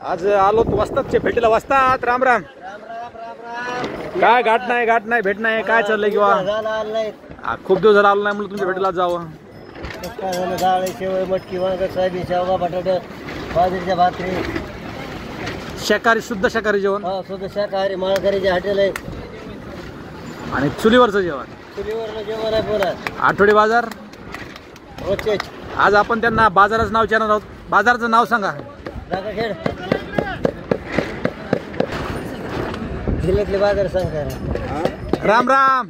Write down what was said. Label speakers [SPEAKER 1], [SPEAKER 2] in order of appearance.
[SPEAKER 1] आज आलो वस्तादच्या भेटीला. वस्ताद राम राम. काय गाठ नाही भेट नाही, काय चाललंय किंवा खूप दिवस झाला आलो नाही म्हणून तुमच्या भेटीला जावं.
[SPEAKER 2] डाळ शेवळ मटकी वांग सोयाबीन शेवगा बटाटे बाजरीच्या भाकरी.
[SPEAKER 1] शाकाहारी शुद्ध शाकाहारी जेवण.
[SPEAKER 2] शुद्ध शाकाहारी माळकरीचे हॉटेल आहे
[SPEAKER 1] आणि चुलीवरचं जेवण.
[SPEAKER 2] चुलीवर जेवण आहे. पुन्हा
[SPEAKER 1] आठवडी बाजार
[SPEAKER 2] रोजचे.
[SPEAKER 1] आज आपण त्यांना बाजाराचं नाव विचारणार आहोत. बाजाराचं नाव सांगा.
[SPEAKER 2] जागाखेड जिल्ह्यातले बाजार सांगा.
[SPEAKER 1] राम राम.